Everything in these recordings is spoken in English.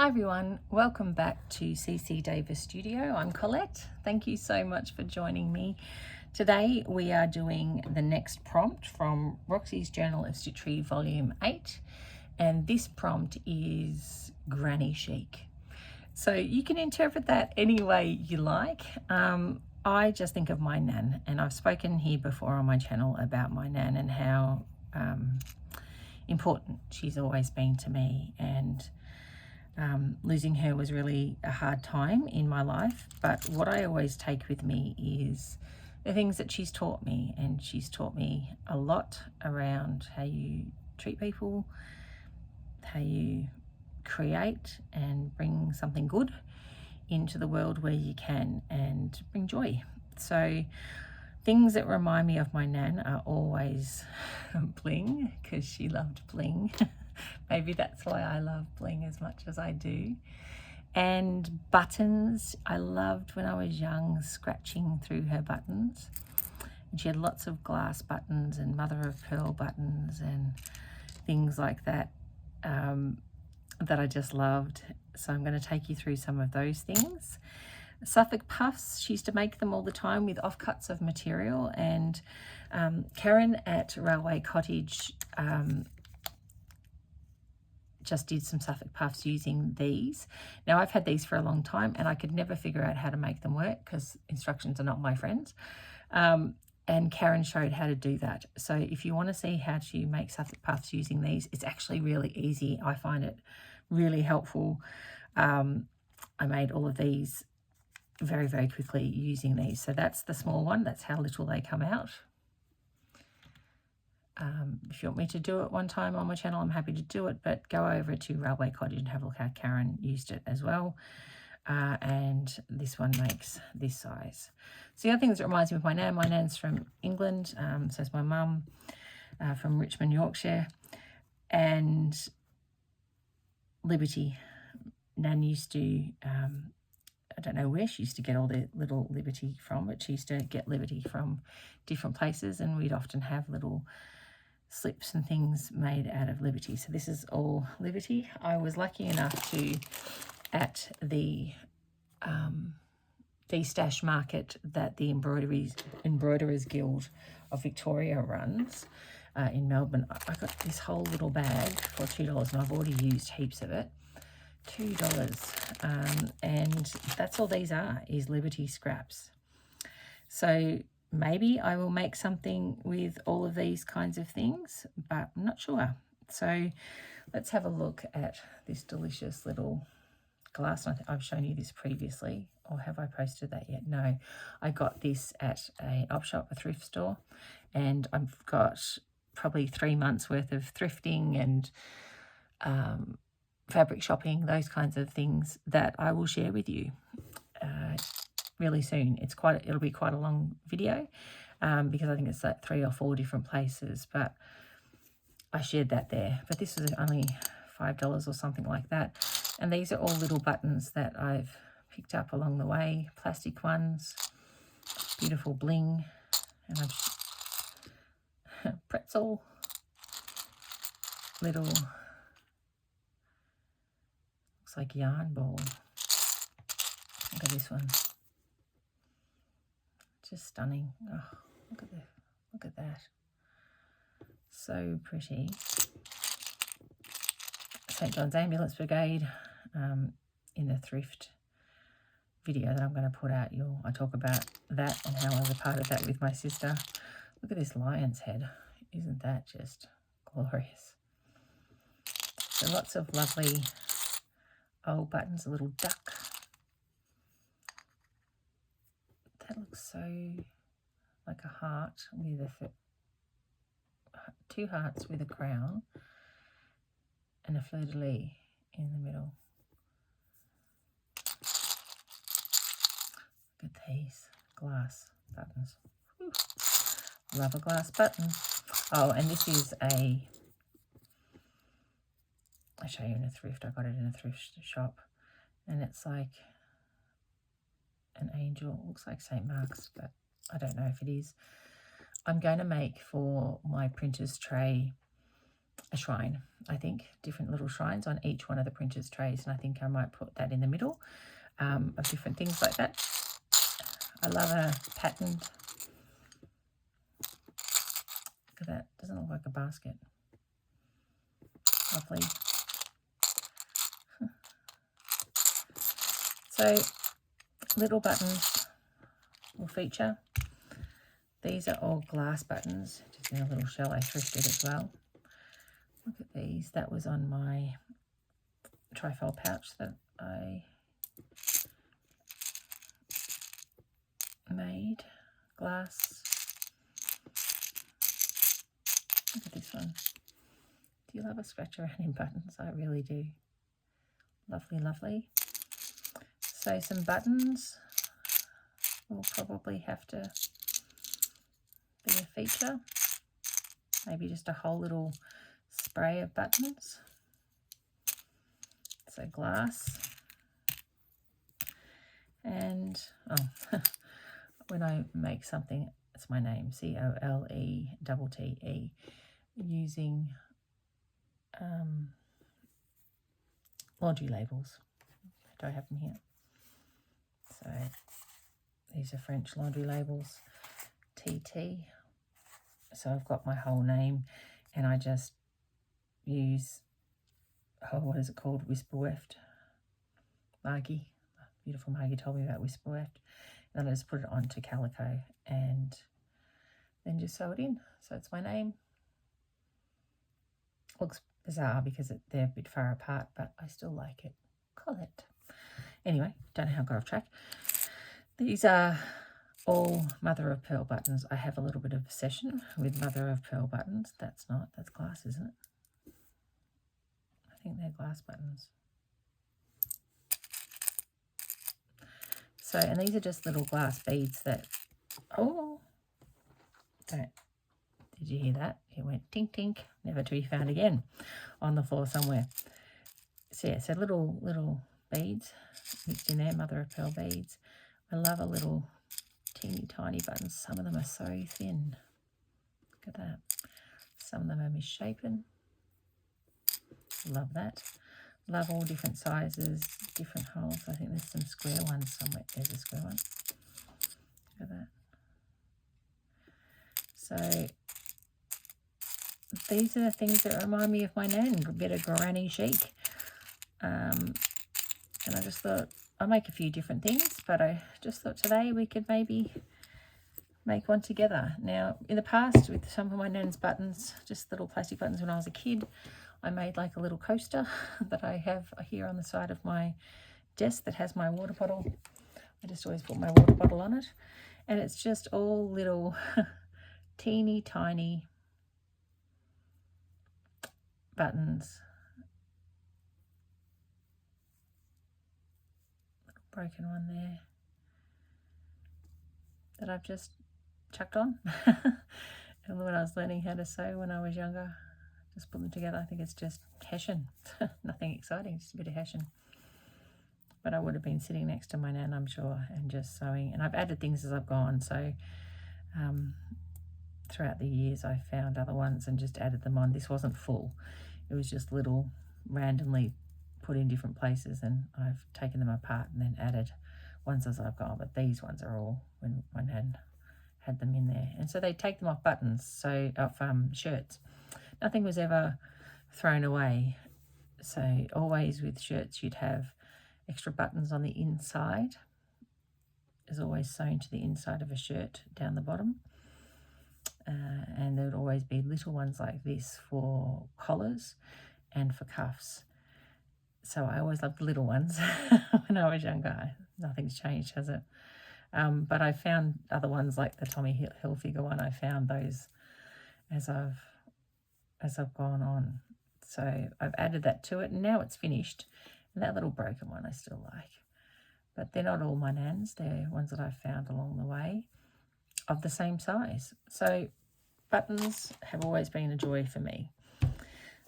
Hi everyone, welcome back to CC Davis Studio. I'm Colette. Thank you so much for joining me. Today we are doing the next prompt from Roxy's Journal of Stitchery Volume 8, and this prompt is Granny Chic. So you can interpret that any way you like. I just think of my nan, and I've spoken here before on my channel about my nan and how important she's always been to me, and losing her was really a hard time in my life. But what I always take with me is the things that she's taught me, and she's taught me a lot around how you treat people, how you create and bring something good into the world where you can, and bring joy. So things that remind me of my nan are always bling, because she loved bling. Maybe that's why I love bling as much as I do. And buttons. I loved when I was young scratching through her buttons. And she had lots of glass buttons and mother of pearl buttons and things like that that I just loved. So I'm going to take you through some of those things. Suffolk puffs, she used to make them all the time with offcuts of material, and Karen at Railway Cottage just did some Suffolk puffs using these. Now I've had these for a long time and I could never figure out how to make them work because instructions are not my friends. And Karen showed how to do that. So if you want to see how to make Suffolk puffs using these, it's actually really easy. I find it really helpful. I made all of these very, very quickly using these. So that's the small one. That's how little they come out. If you want me to do it one time on my channel, I'm happy to do it, but go over to Railway Cottage and have a look how Karen used it as well. And this one makes this size. So the other thing that reminds me of my nan's from England, so is my mum from Richmond, Yorkshire. And Liberty. Nan used to, I don't know where she used to get all the little Liberty from, but she used to get Liberty from different places, and we'd often have little slips and things made out of Liberty. So this is all Liberty. I was lucky enough to, at the stash market that the Embroiderers Guild of Victoria runs in Melbourne, I got this whole little bag for $2, and I've already used heaps of it. $2, and that's all these are, is Liberty scraps. So maybe I will make something with all of these kinds of things, but I'm not sure. So let's have a look at this delicious little glass. I think I've shown you this previously, or have I posted that yet? No, I got this at an op shop, a thrift store, and I've got probably 3 months worth of thrifting and fabric shopping, those kinds of things that I will share with you really soon. It'll be quite a long video because I think it's like 3 or 4 different places, but I shared that there. But this was only $5 or something like that. And these are all little buttons that I've picked up along the way, plastic ones, beautiful bling, and I've pretzel, little, looks like yarn ball. Look at this one. Just stunning. Oh, look at that. So pretty. St. John's Ambulance Brigade in the thrift video that I'm going to put out. I talk about that and how I was a part of that with my sister. Look at this lion's head. Isn't that just glorious? So lots of lovely old buttons. A little duck. That looks so like a heart with two hearts with a crown and a fleur-de-lis in the middle. Look at these glass buttons. Whew. Love a glass button. Oh, and this is I'll show you in a thrift. I got it in a thrift shop, and it's like an angel. It looks like St. Mark's, but I don't know if it is. I'm going to make for my printer's tray a shrine. I think, different little shrines on each one of the printer's trays, and I think I might put that in the middle of different things like that. I love a patterned. Look at that, doesn't look like a basket. Lovely. So little buttons will feature. These are all glass buttons, just in a little shell I thrifted as well. Look at these. That was on my trifold pouch that I made. Glass. Look at this one. Do you love a scratch around in buttons? I really do. Lovely, lovely. So some buttons will probably have to be a feature. Maybe just a whole little spray of buttons. So glass. And when I make something, it's my name, Colettte, using laundry labels. Do I have them here? So these are French laundry labels, TT. So I've got my whole name, and I just use, what is it called? Whisper Weft. Margie, beautiful Margie told me about Whisper Weft. And then I just put it onto calico and then just sew it in. So it's my name. Looks bizarre because they're a bit far apart, but I still like it. Colette. Anyway, don't know how I got off track. These are all mother of pearl buttons. I have a little bit of obsession with mother of pearl buttons. That's glass, isn't it? I think they're glass buttons. So, and these are just little glass beads that, did you hear that? It went tink tink, never to be found again, on the floor somewhere. So yeah, so little beads mixed in there, mother of pearl beads. I love a little teeny tiny buttons. Some of them are so thin. Look at that. Some of them are misshapen. Love that. Love all different sizes, different holes. I think there's some square ones somewhere. There's a square one. Look at that. So these are the things that remind me of my nan, a bit of granny chic. And I just thought, I'll make a few different things, but I just thought today we could maybe make one together. Now, in the past, with some of my nan's buttons, just little plastic buttons when I was a kid, I made like a little coaster that I have here on the side of my desk that has my water bottle. I just always put my water bottle on it. And it's just all little teeny tiny buttons. Little broken one there that I've just chucked on. And when I was learning how to sew when I was younger, just put them together. I think it's just hessian. Nothing exciting, just a bit of hessian. But I would have been sitting next to my nan, I'm sure, and just sewing. And I've added things as I've gone. So throughout the years, I found other ones and just added them on. This wasn't full. It was just little randomly put in different places, and I've taken them apart and then added ones as I've gone. But these ones are all when my nan had them in there. And so they take them off buttons, so off shirts. Nothing was ever thrown away. So always with shirts, you'd have extra buttons on the inside. Is always sewn to the inside of a shirt down the bottom. And there would always be little ones like this for collars and for cuffs. So I always loved the little ones when I was younger. Nothing's changed, has it? But I found other ones like the Tommy Hilfiger one. I found those as I've gone on. So I've added that to it, and now it's finished. And that little broken one I still like. But they're not all my nans. They're ones that I've found along the way of the same size. So buttons have always been a joy for me.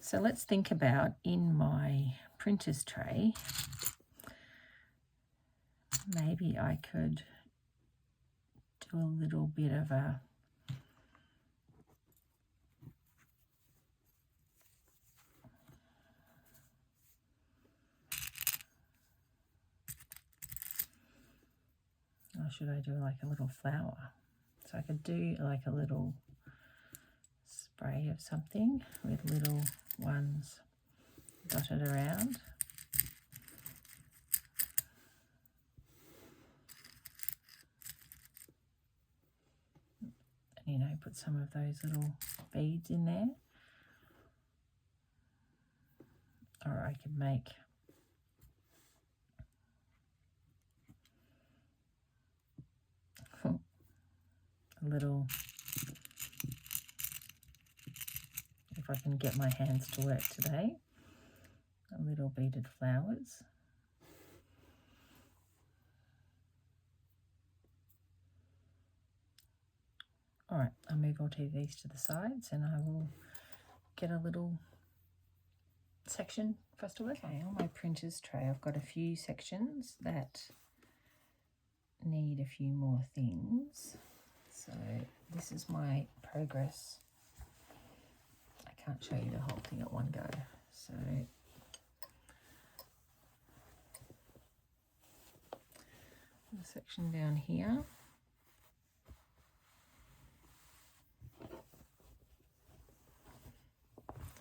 So let's think about, in my printer's tray, maybe I could do a little bit of a should I do like a little flower? So I could do like a little spray of something with little ones dotted around. And, you know, put some of those little beads in there. Or I could make a little, if I can get my hands to work today, a little beaded flowers. All right, I'll move all of these to the sides and I will get a little section for us to work on. On my printer's tray, I've got a few sections that need a few more things. So this is my progress. I can't show you the whole thing at one go. So the section down here.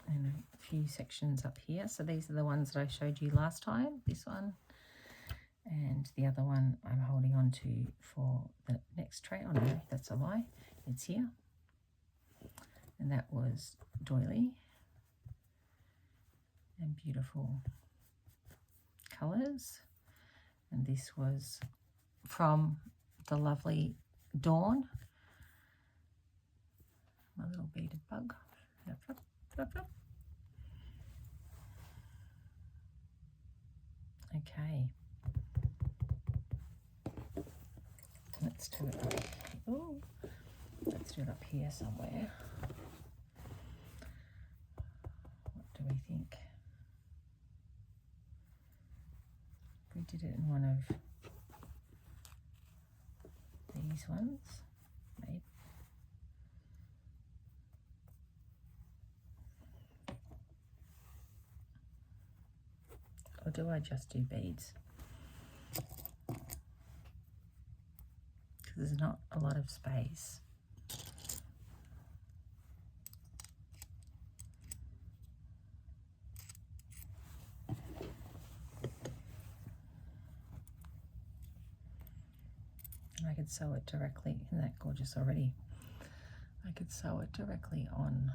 And a few sections up here. So these are the ones that I showed you last time. This one and the other one I'm holding on to for the next tray. Oh no, that's a lie. It's here. And that was doily. And beautiful colours. And this was from the lovely Dawn. My little beaded bug. Okay. Let's do it up here. Ooh. Let's do it up here somewhere. What do we think? We did it in one of these ones, maybe. Or do I just do beads? Because there's not a lot of space. And I could sew it directly. Isn't that gorgeous already? I could sew it directly on.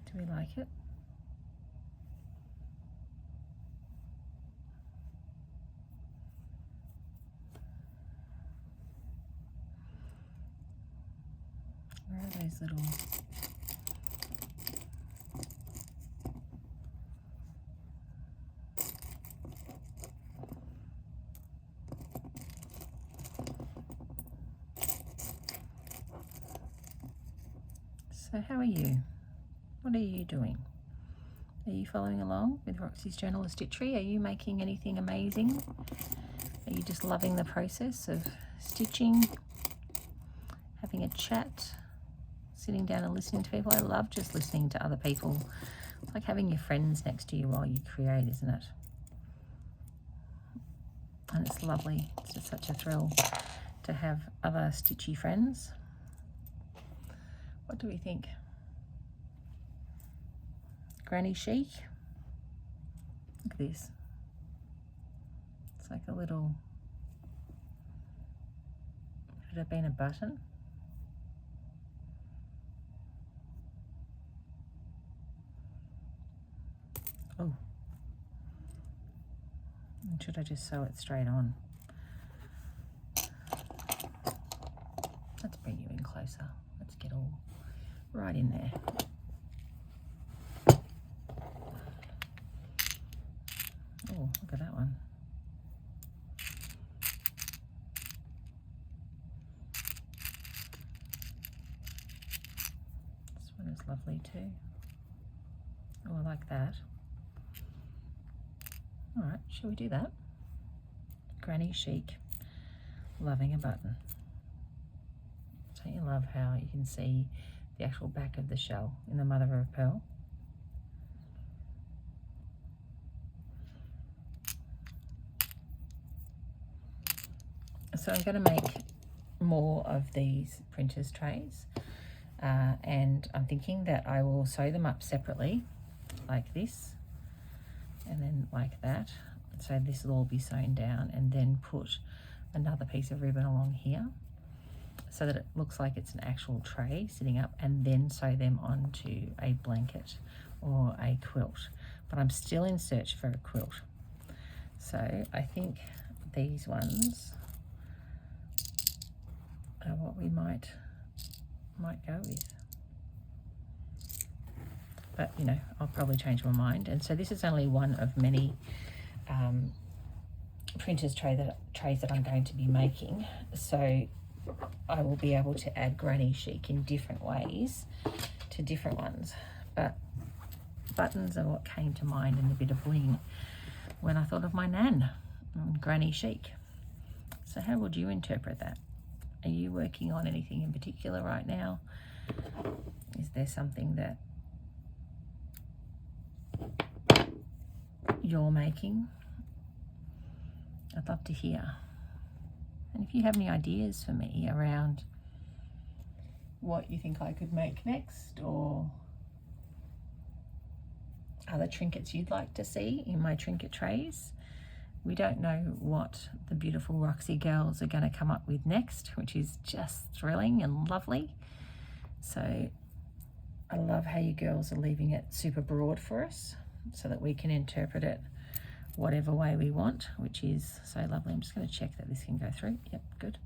Do we like it? Where are those little... So how are you? What are you doing? Are you following along with Roxy's Journal of Stitchery? Are you making anything amazing? Are you just loving the process of stitching, having a chat, sitting down and listening to people? I love just listening to other people. It's like having your friends next to you while you create, isn't it? And it's lovely. It's just such a thrill to have other stitchy friends. What do we think? Granny Chic. Look at this. It's like a little, could it have been a button? Oh. And should I just sew it straight on? Let's bring you in closer. Let's get all right in there. Oh, look at that one. This one is lovely too. Oh, I like that. All right, shall we do that? Granny Chic loving a button. Don't you love how you can see the actual back of the shell in the mother of pearl? So I'm going to make more of these printers trays, and I'm thinking that I will sew them up separately like this and then like that. So this will all be sewn down, and then put another piece of ribbon along here so that it looks like it's an actual tray sitting up, and then sew them onto a blanket or a quilt. But I'm still in search for a quilt. So I think these ones are what we might go with. But you know, I'll probably change my mind. And so this is only one of many printers trays that I'm going to be making. So I will be able to add granny chic in different ways to different ones. But buttons are what came to mind, and a bit of bling, when I thought of my nan, granny chic. So how would you interpret that? Are you working on anything in particular right now? Is there something that you're making? I'd love to hear. And if you have any ideas for me around what you think I could make next, or other trinkets you'd like to see in my trinket trays. We don't know what the beautiful Roxy girls are going to come up with next, which is just thrilling and lovely. So I love how you girls are leaving it super broad for us so that we can interpret it whatever way we want, which is so lovely. I'm just going to check that this can go through. Yep, good.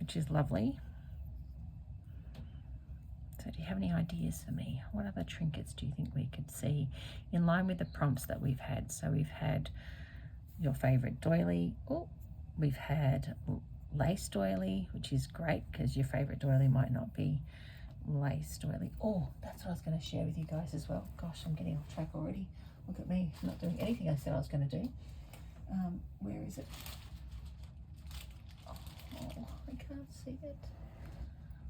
Which is lovely. So do you have any ideas for me? What other trinkets do you think we could see in line with the prompts that we've had? So we've had your favourite doily. Oh, we've had lace doily, which is great because your favourite doily might not be lace doily. Oh, that's what I was going to share with you guys as well. Gosh, I'm getting off track already. Look at me, not doing anything I said I was going to do. Where is it? Oh, I can't see it.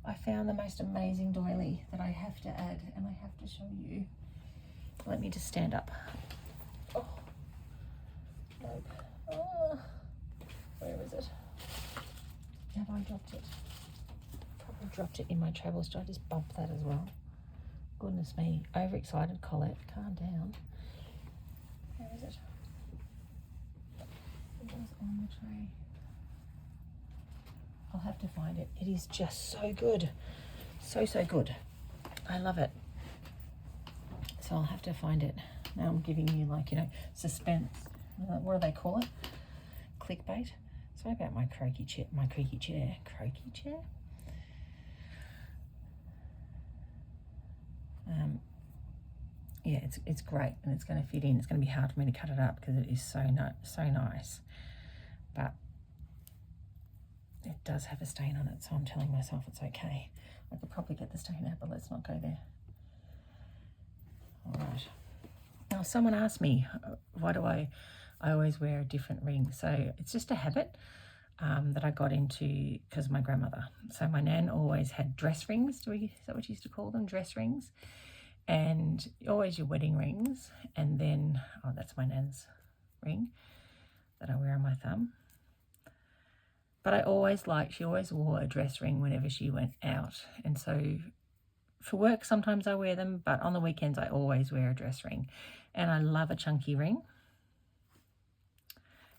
I found the most amazing doily that I have to add, and I have to show you. Let me just stand up. Oh, nope. Oh, where is it? Have I dropped it? Probably dropped it in my travel store. I just bumped that as well. Goodness me, overexcited Colette, calm down. Where is it? It was on the tray. I'll have to find it. It is just so good. So good. I love it. So I'll have to find it. Now I'm giving you, like, you know, suspense. What do they call it? Clickbait. Sorry about my creaky chair. Creaky chair. Yeah, it's great, and it's going to fit in. It's going to be hard for me to cut it up because it is so nice. But it does have a stain on it, so I'm telling myself it's okay. I could probably get the stain out, but let's not go there. All right. Now, someone asked me, why do I always wear a different ring? So it's just a habit that I got into because of my grandmother. So my nan always had dress rings. Is that what you used to call them? Dress rings. And always your wedding rings. And then, oh, that's my nan's ring that I wear on my thumb. But she always wore a dress ring whenever she went out. And so for work, sometimes I wear them, but on the weekends, I always wear a dress ring. And I love a chunky ring.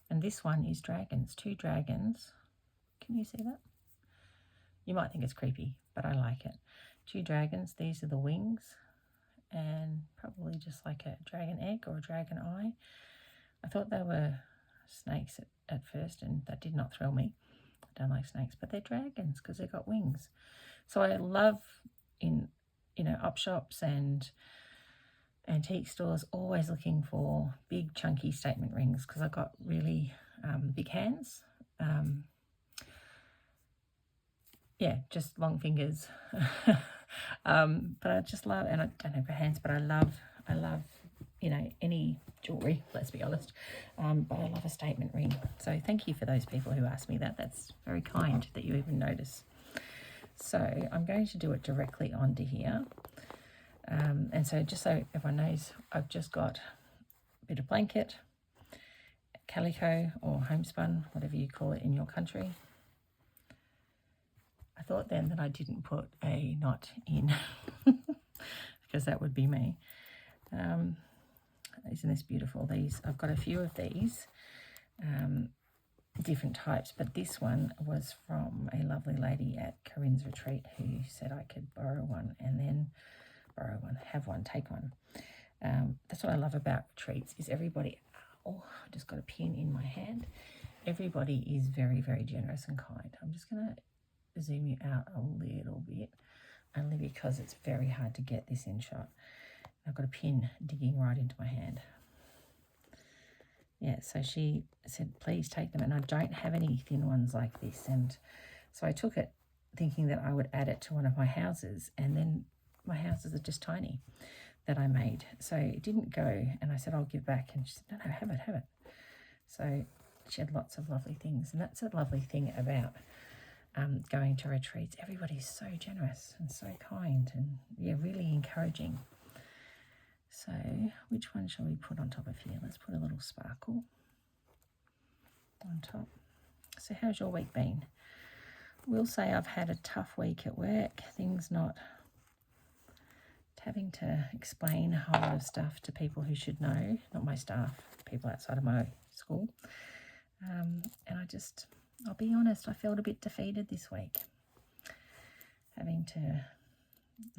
And this one is dragons, 2 dragons. Can you see that? You might think it's creepy, but I like it. 2 dragons, these are the wings. And probably just like a dragon egg or a dragon eye. I thought they were snakes at first, and that did not thrill me. I don't like snakes, but they're dragons because they've got wings. So I love in, op shops and antique stores, always looking for big chunky statement rings because I've got really big hands. Yeah, just long fingers. But I just love, and I don't have hands, but I love, any jewellery, let's be honest. But I love a statement ring. So thank you for those people who asked me that. That's very kind that you even notice. So I'm going to do it directly onto here. And so just so everyone knows, I've just got a bit of blanket, calico or homespun, whatever you call it in your country. I thought then that I didn't put a knot in because that would be me. Isn't this beautiful? I've got a few of these, different types, but this one was from a lovely lady at Corinne's retreat who said I could borrow one, have one, take one. That's what I love about retreats is everybody, oh, I just got a pin in my hand. Everybody is very, very generous and kind. I'm just going to zoom you out a little bit, only because it's very hard to get this in shot. I've got a pin digging right into my hand. Yeah, so she said, please take them. And I don't have any thin ones like this. And so I took it thinking that I would add it to one of my houses. And then my houses are just tiny that I made. So it didn't go. And I said, I'll give back. And she said, no, have it. So she had lots of lovely things. And that's a lovely thing about going to retreats. Everybody's so generous and so kind and, yeah, really encouraging. So which one shall we put on top of here? Let's put a little sparkle on top. So how's your week been? We'll say I've had a tough week at work. Things not having to explain a whole lot of stuff to people who should know, not my staff, people outside of my school. And I'll be honest, I felt a bit defeated this week, having to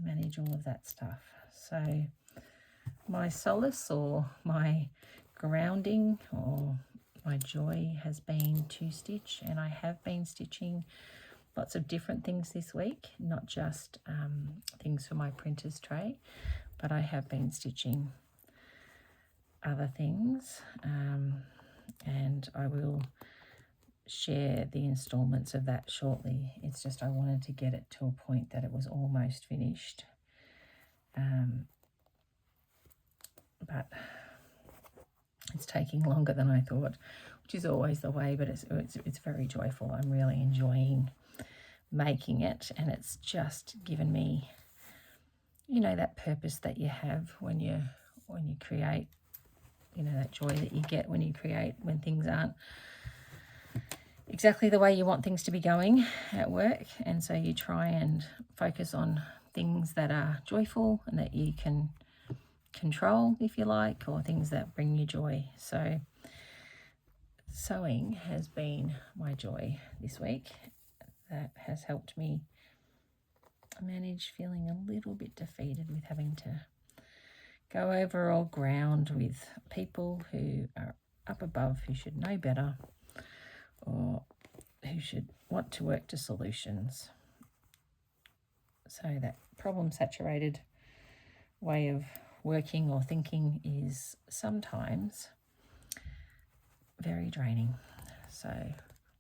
manage all of that stuff. So my solace or my grounding or my joy has been to stitch, and I have been stitching lots of different things this week, not just things for my printer's tray, but I have been stitching other things, and I will share the installments of that shortly. It's just I wanted to get it to a point that it was almost finished. But it's taking longer than I thought, which is always the way, but it's very joyful. I'm really enjoying making it, and it's just given me, you know, that purpose that you have when you create, you know, that joy that you get when you create, when things aren't exactly the way you want things to be going at work. And so you try and focus on things that are joyful and that you can control, if you like, or things that bring you joy. So sewing has been my joy this week. That has helped me manage feeling a little bit defeated with having to go over all ground with people who are up above, who should know better, or who should want to work to solutions. So that problem-saturated way of working or thinking is sometimes very draining. So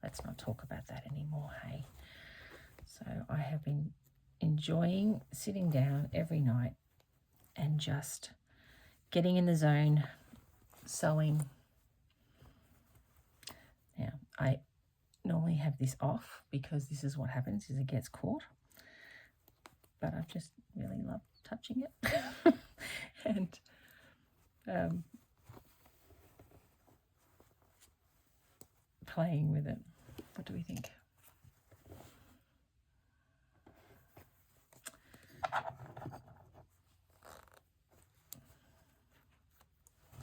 let's not talk about that anymore, hey? So I have been enjoying sitting down every night and just getting in the zone, sewing. Now, I normally have this off because this is what happens, is it gets caught. But I've just really loved touching it and playing with it. What do we think?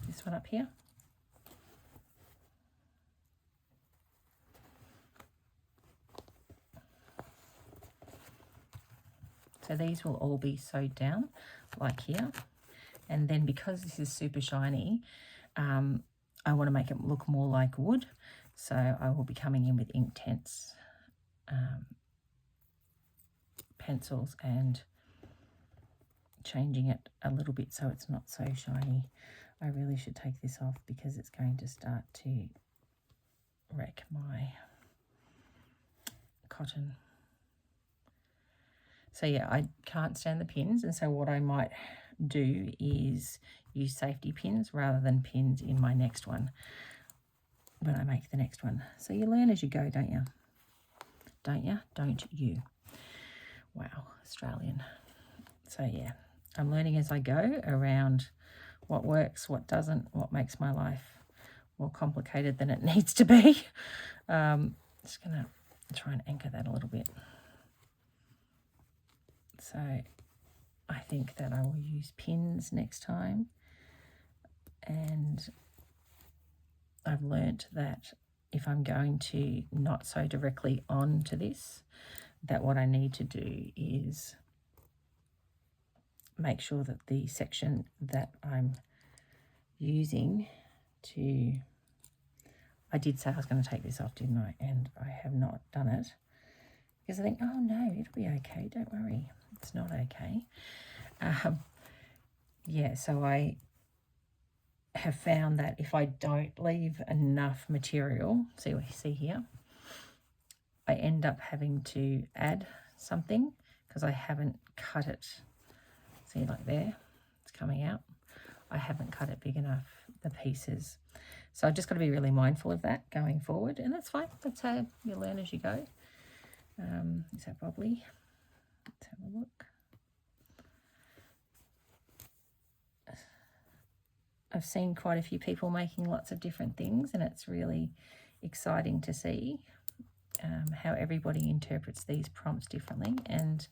This one up here. So these will all be sewed down like here. And then because this is super shiny, I want to make it look more like wood. So I will be coming in with Inktense pencils and changing it a little bit so it's not so shiny. I really should take this off because it's going to start to wreck my cotton. So yeah, I can't stand the pins, and so what I might do is use safety pins rather than pins in my next one when I make the next one. So you learn as you go, don't you? Don't you? Don't you? Wow, Australian. So yeah, I'm learning as I go around what works, what doesn't, what makes my life more complicated than it needs to be. Just going to try and anchor that a little bit. So I think that I will use pins next time. And I've learnt that if I'm going to not sew directly onto this, that what I need to do is make sure that the section that I'm using to... I did say I was going to take this off, didn't I? And I have not done it because I think, oh no, it'll be okay. Don't worry. It's not okay. Yeah, so I have found that if I don't leave enough material, see what you see here, I end up having to add something because I haven't cut it. See, like there, it's coming out. I haven't cut it big enough, the pieces. So I've just got to be really mindful of that going forward, and that's fine. That's how you learn as you go. Is that wobbly? Let's have a look. I've seen quite a few people making lots of different things, and it's really exciting to see how everybody interprets these prompts differently. And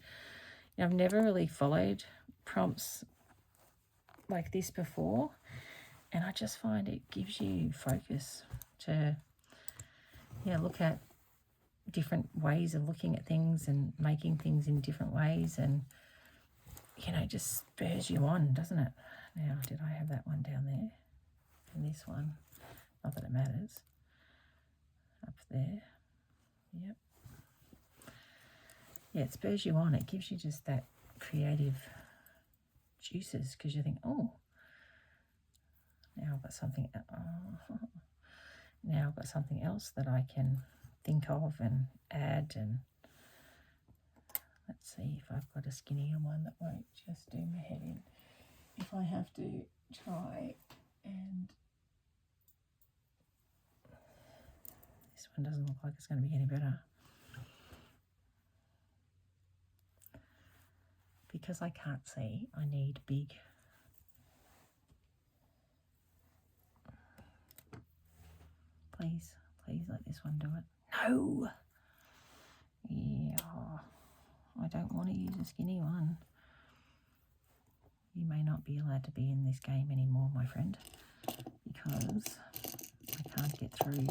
you know, I've never really followed prompts like this before, and I just find it gives you focus to look at different ways of looking at things and making things in different ways, and just spurs you on, doesn't it? Now, did I have that one down there? And this one, not that it matters. Up there, yep. Yeah, it spurs you on. It gives you just that creative juices because you think, oh, now I've got something. Now I've got something else that I can think of and add. And let's see if I've got a skinnier one that won't just do my head in. If I have to try and... This one doesn't look like it's going to be any better. Because I can't see, I need big. Please let this one do it. No! Yeah, I don't want to use a skinny one. You may not be allowed to be in this game anymore, my friend, because I can't get through.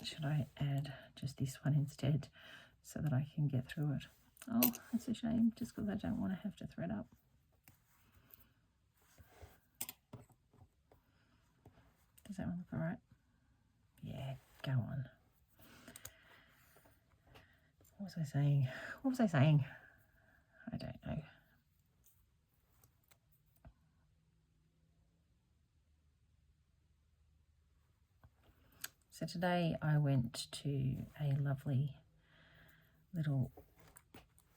Should I add just this one instead so that I can get through it? Oh, that's a shame, just because I don't want to have to thread up. Does that one look all right? Yeah, go on. What was I saying? I don't know. So today I went to a lovely little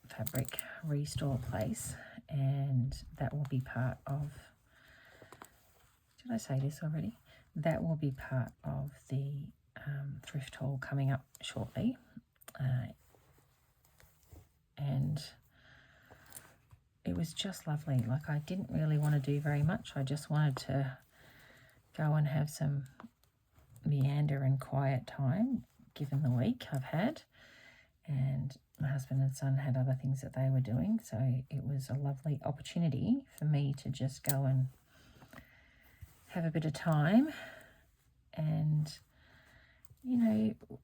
fabric restore place, and that will be part of... Did I say this already? That will be part of the thrift haul coming up shortly. And it was just lovely. Like, I didn't really want to do very much. I just wanted to go and have some meander and quiet time, given the week I've had. And my husband and son had other things that they were doing. So it was a lovely opportunity for me to just go and have a bit of time. And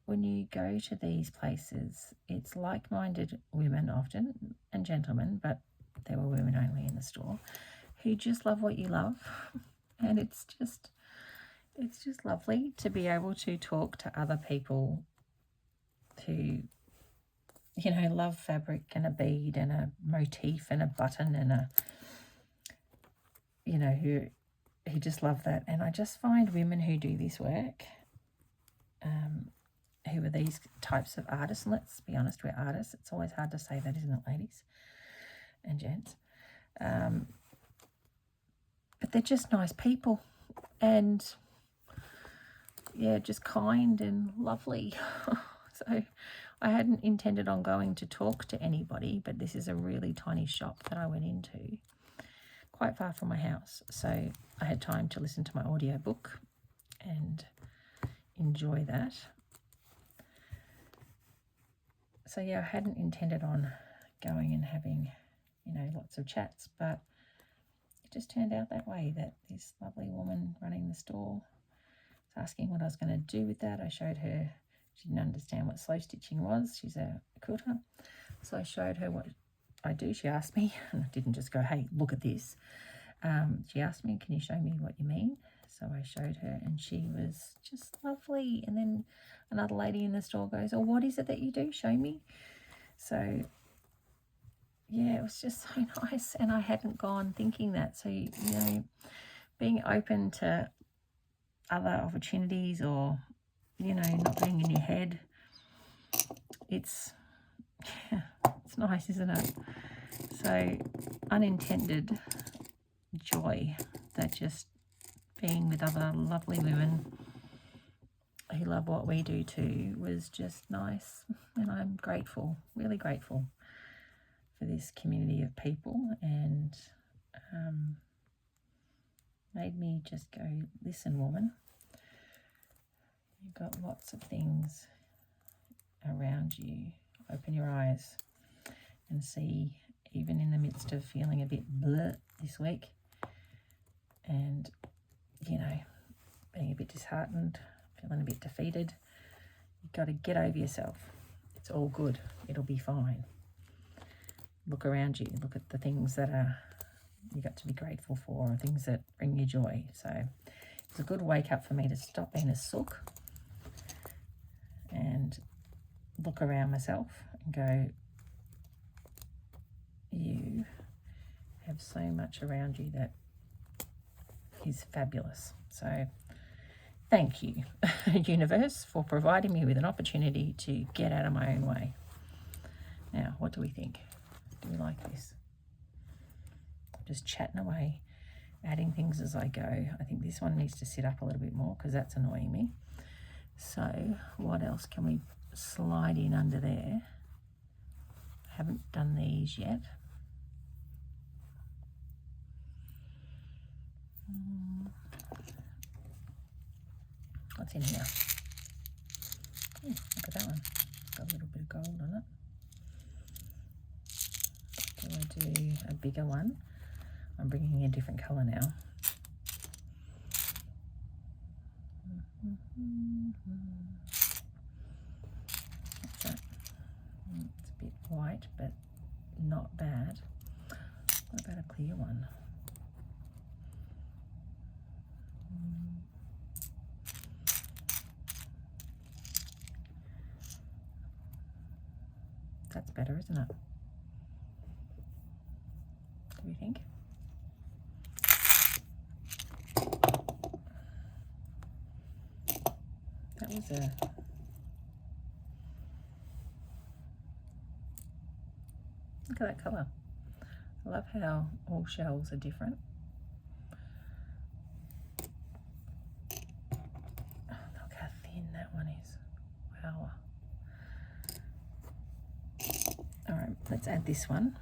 when you go to these places, it's like-minded women often, and gentlemen, but there were women only in the store, who just love what you love. And it's just lovely to be able to talk to other people who, love fabric and a bead and a motif and a button and who just love that. And I just find women who do this work, who are these types of artists, and let's be honest, we're artists. It's always hard to say that, isn't it, ladies and gents? But they're just nice people, and yeah, just kind and lovely. So I hadn't intended on going to talk to anybody, but this is a really tiny shop that I went into, quite far from my house. So I had time to listen to my audiobook and enjoy that. So yeah, I hadn't intended on going and having, lots of chats, but it just turned out that way, that this lovely woman running the store was asking what I was going to do with that. I showed her. She didn't understand what slow stitching was. She's a quilter. So I showed her what I do. She asked me, and I didn't just go, hey, look at this. She asked me, can you show me what you mean? So I showed her, and she was just lovely. And then another lady in the store goes, oh, what is it that you do? Show me. So yeah, it was just so nice, and I hadn't gone thinking that. So, being open to other opportunities, or, not being in your head, it's nice, isn't it? So, unintended joy, that just being with other lovely women who love what we do too, was just nice. And I'm grateful, really grateful for this community of people, and made me just go, listen, woman, you've got lots of things around you. Open your eyes and see, even in the midst of feeling a bit bleh this week, and being a bit disheartened, feeling a bit defeated, you've got to get over yourself. It's all good. It'll be fine. Look around you. Look at the things that you got to be grateful for, things that bring you joy. So it's a good wake up for me to stop being a sook and look around myself and go, you have so much around you that is fabulous. So thank you, universe, for providing me with an opportunity to get out of my own way. Now, what do we think? Do we like this? Just chatting away, adding things as I go. I think this one needs to sit up a little bit more because that's annoying me. So what else can we slide in under there? Haven't done these yet. What's in here? Ooh, look at that one. It's got a little bit of gold on it. Do I do a bigger one? I'm bringing a different colour now. What's that? It's a bit white, but not bad. What about a clear one? That's better, isn't it? Do we think? That was a... Look at that colour. I love how all shells are different. Oh, look how thin that one is. Wow. All right, let's add this one.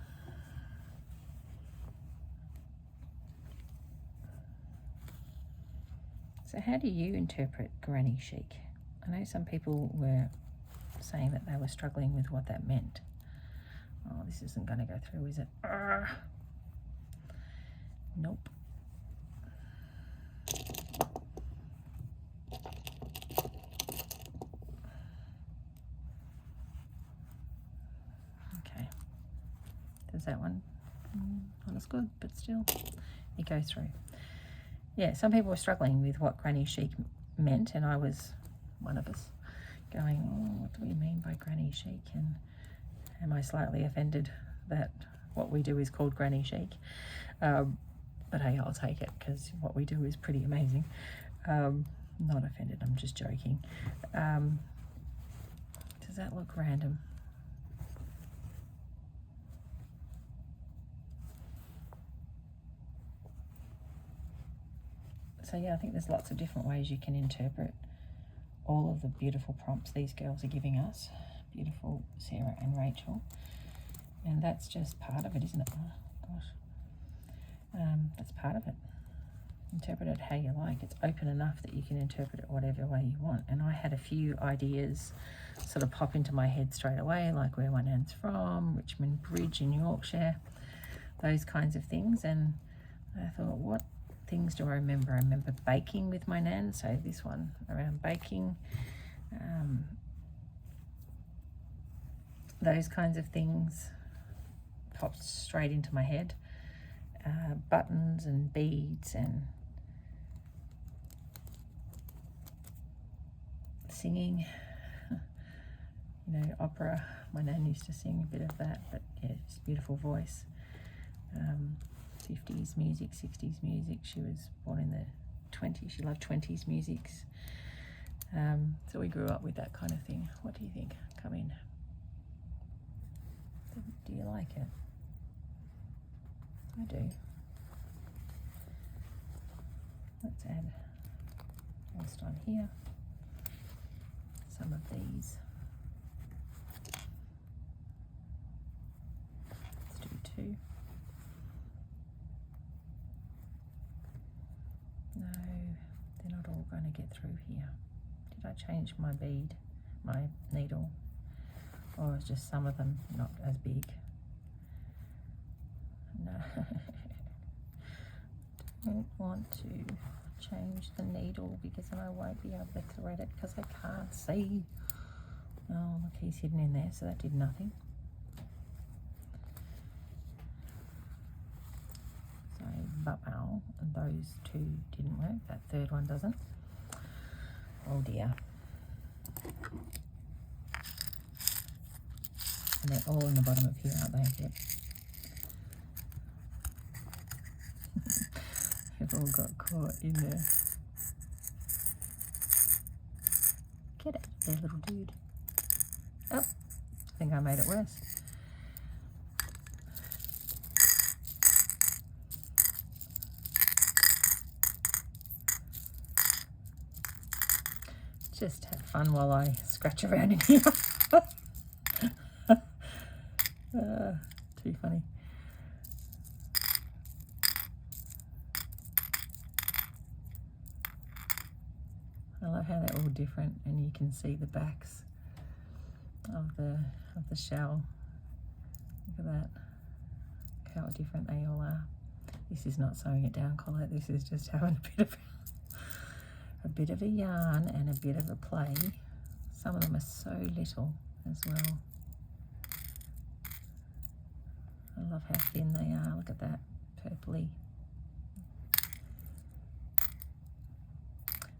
So how do you interpret granny chic? I know some people were saying that they were struggling with what that meant. Oh, this isn't going to go through, is it? Nope. Okay. Does that one? Not as good, but still, it goes through. Yeah, some people were struggling with what granny chic meant, and I was one of us, going, oh, what do we mean by granny chic? And am I slightly offended that what we do is called granny chic? But hey, I'll take it, because what we do is pretty amazing. Not offended, I'm just joking. Does that look random? So yeah, I think there's lots of different ways you can interpret all of the beautiful prompts these girls are giving us. Beautiful Sarah and Rachel. And that's just part of it, isn't it? Oh gosh. That's part of it. Interpret it how you like. It's open enough that you can interpret it whatever way you want. And I had a few ideas sort of pop into my head straight away, like where my nan's from, Richmond Bridge in Yorkshire, those kinds of things. And I thought, what things do I remember? I remember baking with my nan, so this one around baking, those kinds of things popped straight into my head. Buttons and beads and singing, you know, opera. My nan used to sing a bit of that, but yeah, just beautiful voice. 50s music, 60s music. She was born in the 20s. She loved 20s musics. So we grew up with that kind of thing. What do you think? Come in. Do you like it? I do. Let's add just on here some of these. Let's do 2. No, they're not all going to get through here. Did I change my bead, my needle? Or is just some of them not as big? No. Don't want to change the needle because then I won't be able to thread it because I can't see. Oh, look, he's hidden in there, so that did nothing. So, but-ow, and those 2 didn't work. That third one doesn't. Oh dear. And they're all in the bottom of here, aren't they? Yep. They've all got caught in there. Get out of there, little dude. Oh, I think I made it worse. Just have fun while I scratch around in here. Too funny. I love how they're all different, and you can see the backs of the shell. Look at that. Look how different they all are. This is not sewing it down, Colette. This is just having a bit of a yarn and a bit of a play. Some of them are so little as well. I love how thin they are. Look at that, purpley.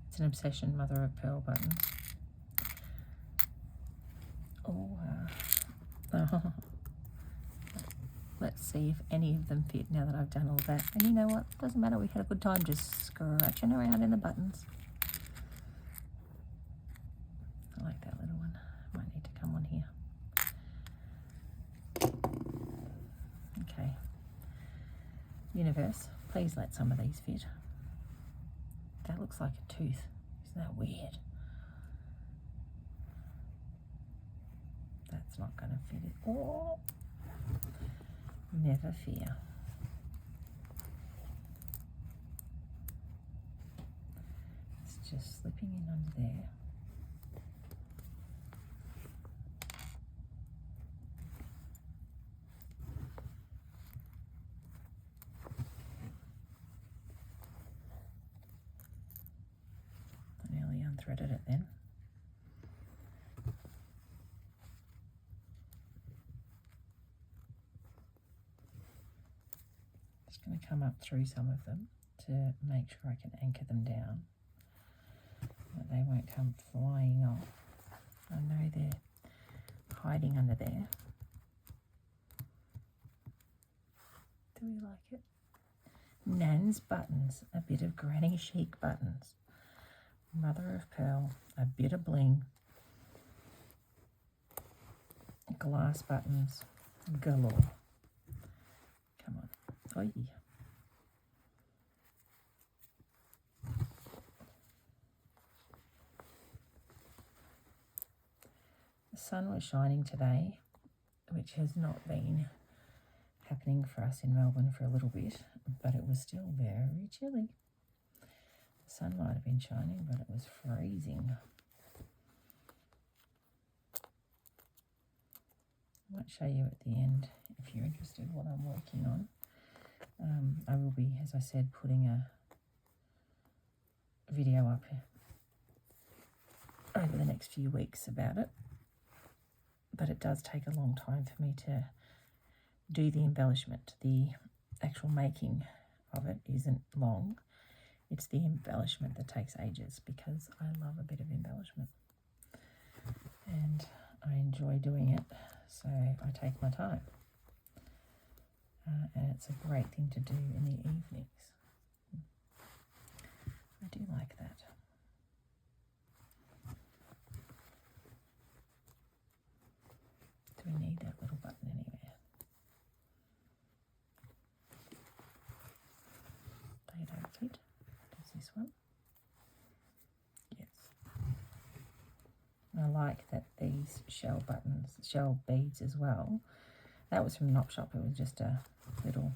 It's an obsession, mother of pearl buttons. Oh, let's see if any of them fit now that I've done all that. And you know what? Doesn't matter. We had a good time just scratching around in the buttons. I like that little one. Might need to come on here. Okay. Universe, please let some of these fit. That looks like a tooth. Isn't that weird? That's not going to fit it. Oh, never fear. It's just slipping in under there. I nearly unthreaded it then. Going to come up through some of them to make sure I can anchor them down, that they won't come flying off. I know they're hiding under there. Do we like it? Nan's buttons, a bit of Granny Chic buttons. Mother of pearl, a bit of bling. Glass buttons galore. Come on. Oh yeah. sun was shining today, which has not been happening for us in Melbourne for a little bit, but it was still very chilly. The sun might have been shining, but it was freezing. I might show you at the end if you're interested what I'm working on. I will be, as I said, putting a video up over the next few weeks about it, but it does take a long time for me to do the embellishment. The actual making of it isn't long. It's the embellishment that takes ages, because I love a bit of embellishment and I enjoy doing it, so I take my time. And it's a great thing to do in the evenings. I do like that. Do we need that little button anywhere? They don't fit. Does this one? Yes. I like that these shell buttons, shell beads as well. That was from Knock Shop. It was just a little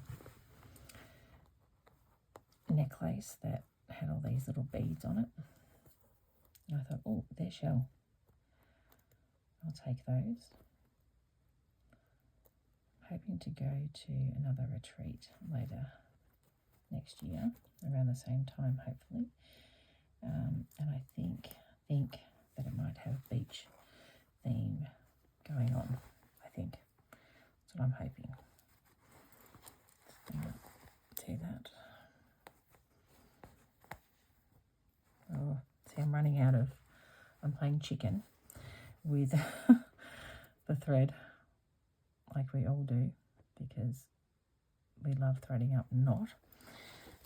necklace that had all these little beads on it. And I thought, oh, they're shell. I'll take those. I'm hoping to go to another retreat later next year, around the same time, hopefully. And I think that it might have a beach theme going on. I think that's what I'm hoping. Do that. Oh, see, I'm running out of. I'm playing chicken with the thread, like we all do, because we love threading up knot.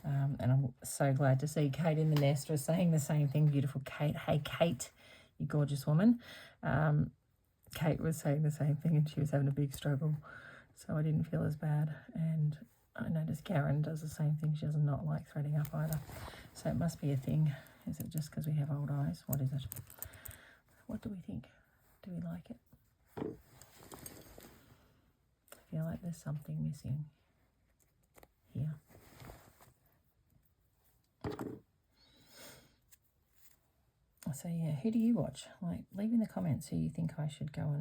And I'm so glad to see Kate in the nest was saying the same thing. Beautiful Kate. Hey, Kate, you gorgeous woman. Kate was saying the same thing, and she was having a big struggle, so I didn't feel as bad. And I noticed Karen does the same thing. She does not like threading up either. So it must be a thing. Is it just because we have old eyes? What is it? What do we think? Do we like it? I feel like there's something missing here. So yeah, who do you watch? Like, leave in the comments who you think I should go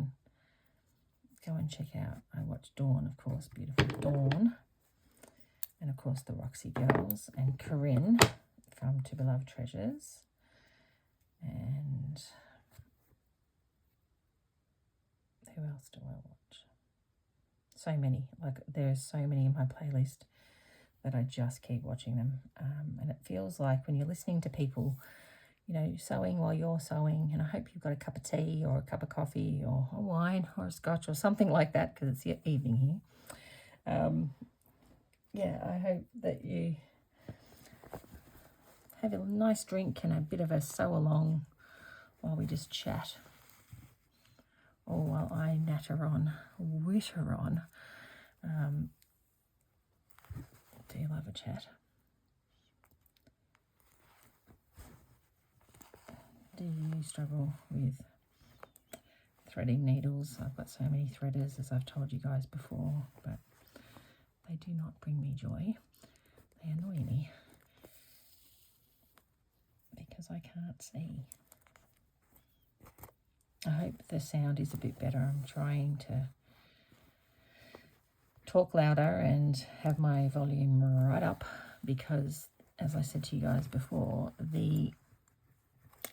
and check out. I watch Dawn, of course, beautiful Dawn, and of course the Roxy girls, and Corinne from To Beloved Treasures, and who else do I watch? So many, like there's so many in my playlist that I just keep watching them, and it feels like when you're listening to people, you know, sewing while you're sewing, and I hope you've got a cup of tea or a cup of coffee or a wine or a scotch or something like that, because it's the evening here. Yeah, I hope that you have a nice drink and a bit of a sew along while we just chat, or while I natter on, witter on. Do you love a chat? Do you struggle with threading needles? I've got so many threaders, as I've told you guys before, but they do not bring me joy. They annoy me because I can't see. I hope the sound is a bit better. I'm trying to talk louder and have my volume right up because, as I said to you guys before, the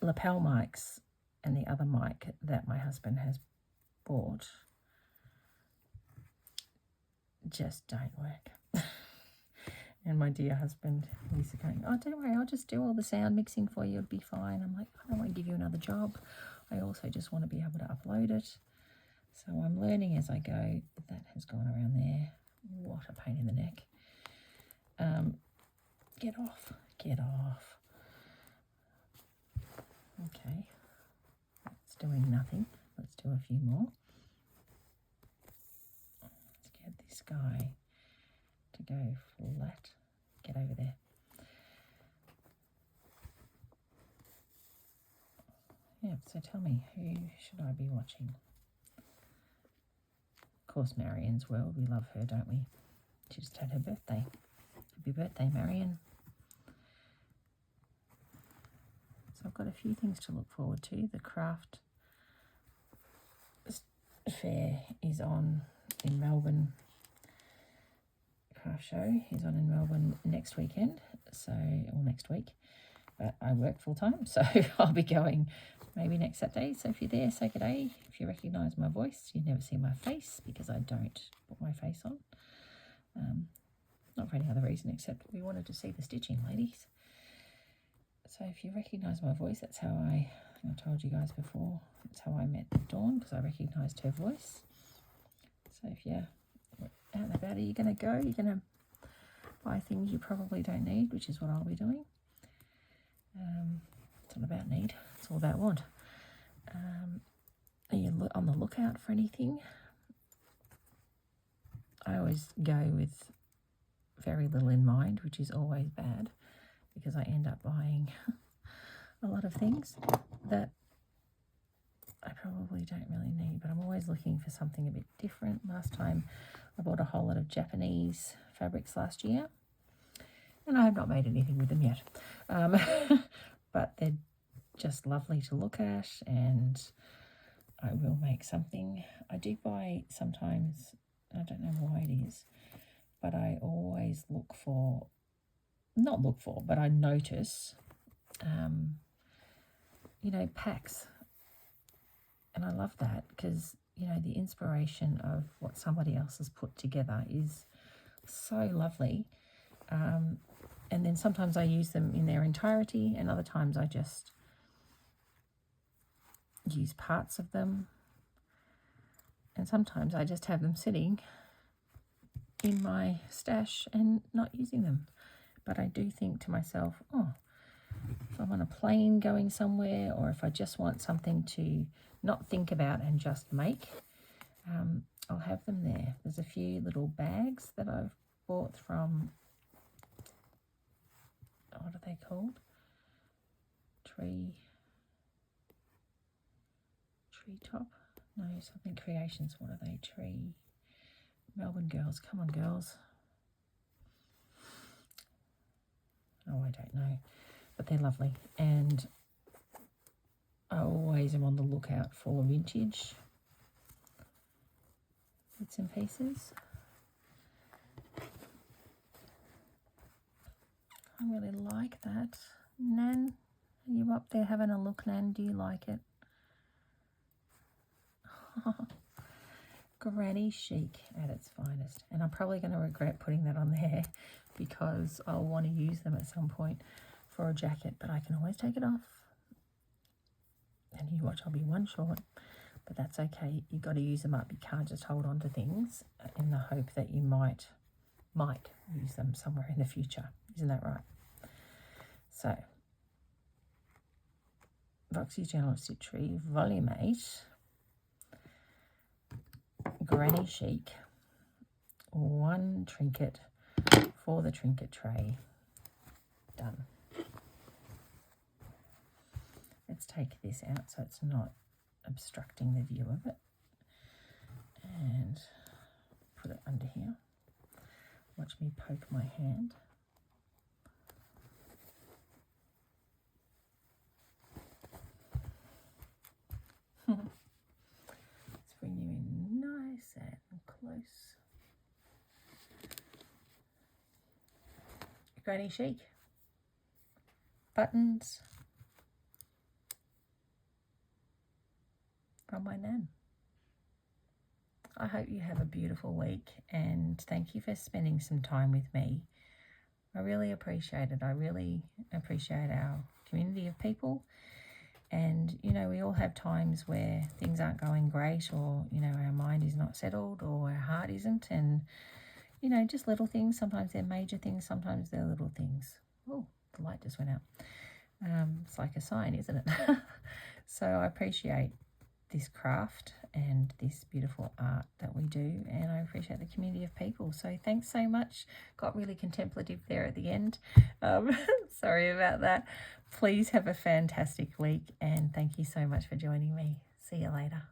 lapel mics and the other mic that my husband has bought just don't work. And my dear husband, he's going, oh, don't worry, I'll just do all the sound mixing for you, it'll be fine. I'm like, I don't want to give you another job. I also just want to be able to upload it. So I'm learning as I go. That has gone around there. What a pain in the neck. Get off. Get off. Okay. It's doing nothing. Let's do a few more. Let's get this guy to go flat. Get over there. Yeah, so tell me, who should I be watching? course, Marion's World. We love her, don't we? She just had her birthday. Happy birthday, Marion. So I've got a few things to look forward to. The craft fair is on in Melbourne. Craft show is on in Melbourne next weekend, or next week. But I work full time, so I'll be going maybe next Saturday. So if you're there, say good day. If you recognise my voice, you never see my face because I don't put my face on. Not for any other reason except we wanted to see the stitching, ladies. So if you recognise my voice, that's how I told you guys before, that's how I met Dawn, because I recognised her voice. So if you're out and about, you're going to go, you're going to buy things you probably don't need, which is what I'll be doing. It's not about need, it's all about want. Are you on the lookout for anything? I always go with very little in mind, which is always bad, because I end up buying a lot of things that I probably don't really need, but I'm always looking for something a bit different. Last time I bought a whole lot of Japanese fabrics last year, and I have not made anything with them yet. But they're just lovely to look at, and I will make something. I do buy sometimes, I don't know why it is, but I always but I notice, packs. And I love that because, the inspiration of what somebody else has put together is so lovely. And then sometimes I use them in their entirety, and other times I just use parts of them. And sometimes I just have them sitting in my stash and not using them. But I do think to myself, if I'm on a plane going somewhere, or if I just want something to not think about and just make, I'll have them there. There's a few little bags that I've bought from, what are they called? Treetop? No, something Creations. What are they? Melbourne girls. Come on, girls. Oh, I don't know. But they're lovely. And I always am on the lookout for vintage bits and pieces. I really like that. Nan, are you up there having a look, Nan? Do you like it? Granny chic at its finest. And I'm probably going to regret putting that on there because I'll want to use them at some point for a jacket, but I can always take it off. And you watch, I'll be one short, but that's okay. You've got to use them up. You can't just hold on to things in the hope that you might use them somewhere in the future. Isn't that right? So, Roxy's General Stitchery, Volume 8, Granny Chic, 1 trinket for the trinket tray. Done. Let's take this out so it's not obstructing the view of it, and put it under here. Watch me poke my hand. Let's bring you in nice and close. Granny chic. Buttons from my Nan. I hope you have a beautiful week, and thank you for spending some time with me. I really appreciate it. I really appreciate our community of people. And, we all have times where things aren't going great, or, our mind is not settled, or our heart isn't. And, just little things. Sometimes they're major things, sometimes they're little things. Oh, the light just went out. It's like a sign, isn't it? So I appreciate this craft and this beautiful art that we do, and I appreciate the community of people. So thanks so much. Got really contemplative there at the end. Sorry about that. Please have a fantastic week, and thank you so much for joining me. See you later.